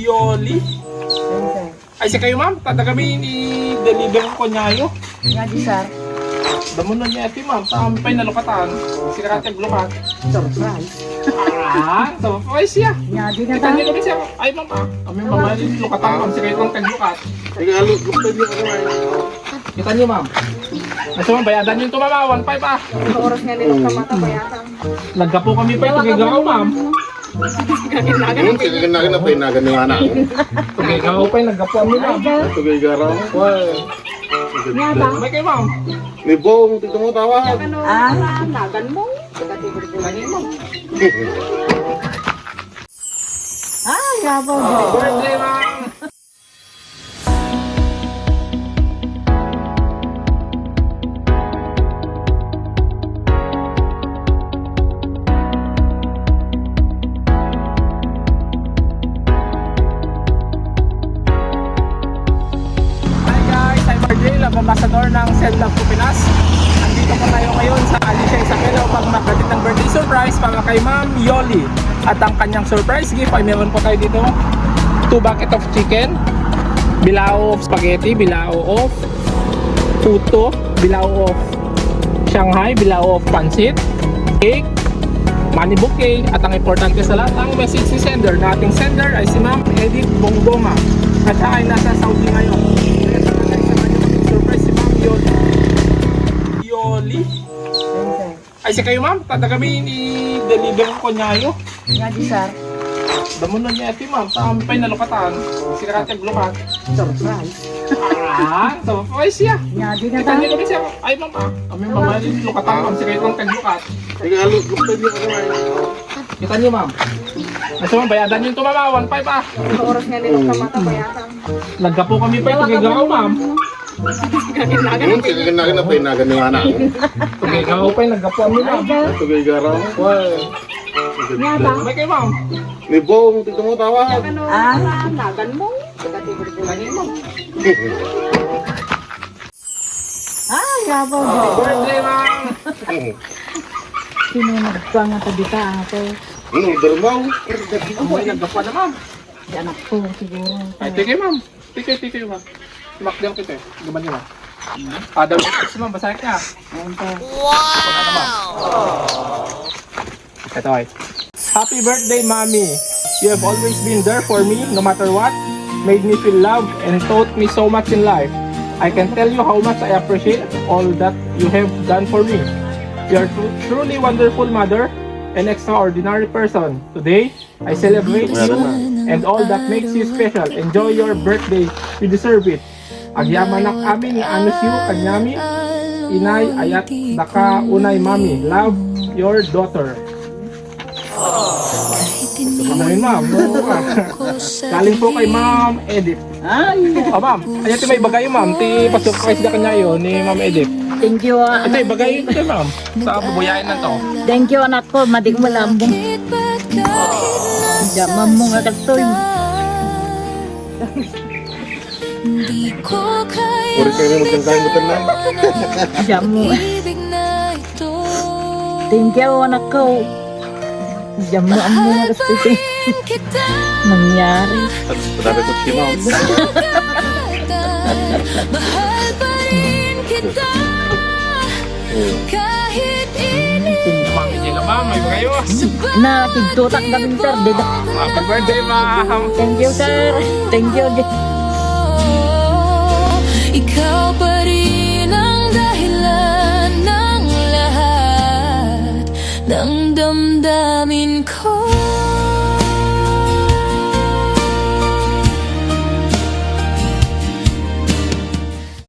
Yoli. Ay, si kayo ma'am, tada kami ni-deliver ko nyayo. Nga di sir. Damo na niya ito ma'am, tampay na lukatan. Si karatag lukat. Surprise. Surprise siya. Nga di na Kita ta. niyo kami siya. Ay ma'am kami mama ni lukatan ma'am, si kayo lang taglukat. Kita niyo ma'am. Kasi ma'am, bayadan yung tumama, 1.5 Ang oras nga nila kamata bayaran. Nagka po kami pa ito gagaw ma'am. Sige na pa inagan ni mana. Gagaw pa nagka po kami ma'am. Tugay garaw. Nga ta. May kayo ma'am. Ni Bong dito mo tawag. Nagan mo. Lagi ma'am. Yabaw ba? Birthday ma'am. Ambassador ng Sendang Pinas. Nandito po tayo ngayon sa Alicia Isabela upang magkatid ng birthday surprise para kay Ma'am Yoli. At ang kanyang surprise gift ay meron po tayo dito 2 bucket of chicken, bilao of spaghetti, bilao of puto, bilao of Shanghai, bilao of pansit, cake, money bouquet, at ang importante sa lahat, ang message si sender. Na ating sender ay si Ma'am Edith Bongbonga at siya ay nasa Saudi ngayon. Surprise si Ma'am Yoli. Ay, si kayo ma'am, tada kami ni-deliver ko nyayo. Nga di sir. Damo na niya ito ma'am, tampay na lukatan. Si karatag lukat. Surprise. Surprise siya. Nga di na Kita ta. niyo kami siya. Ay ma'am kami mama ni lukatan ma'am, si kayo lang taglukat. Sige lukta niyo ako. Kita niyo ma'am. Kasi ma'am, bayadan yung tumama, 1.5 Ang oras nga nila kamata bayaran. Nagka po kami pa ito gagaw ma'am. Sige na pa inagan ni mana. Gagaw pa nagka po kami ma'am. Tugay garaw. Nga ta. May kayo ma'am. Ni Bong dito mo tawag. Nagan mo. Lagi ma'am. Yabaw ba? Birthday ma'am. Sino nagpanga ta dita ako? Ano dermaw? May nagka po na ma'am. Si anak ko siguro. Ay, tike ma'am. Tike ma'am. Makdang kita eh. Gaban niyo ma'am. Daw si ma'am, basahin ka. Ayun ta. Ito ay. Happy birthday, Mommy. You have always been there for me, no matter what. Made me feel loved and taught me so much in life. I can tell you how much I appreciate all that you have done for me. You are truly wonderful mother, an extraordinary person. Today, I celebrate you and all that makes you special. Enjoy your birthday. You deserve it. Agyaman amin nga anos you kanyami. Inay ayat daka unay mami. Love your daughter. Ano yun ma'am? Galing po kay Ma'am Edith. Ma'am, ayat may bagay ma'am. Ti pa-surprise na kanya yun ni Ma'am Edith. Thank you. Ito yung bagay ito ma'am. Sa bubuyain na to. Thank you anak ko. Madig mo lambong. Jaman mo nga kagtoy. Puri kayo magkangkain mo tanan. Jamu. Thank you anak ko. Jamu mo nga kagtoy. Nangyari. Sabi ko si Ma'am. Ma'am, hindi na ma'am. May bagay mo. Nakikitutak kami sir. Dida. Happy birthday ma'am. Thank you sir. Thank you. Ikaw pa rin ang dahilan ng lahat ng damdamin ko.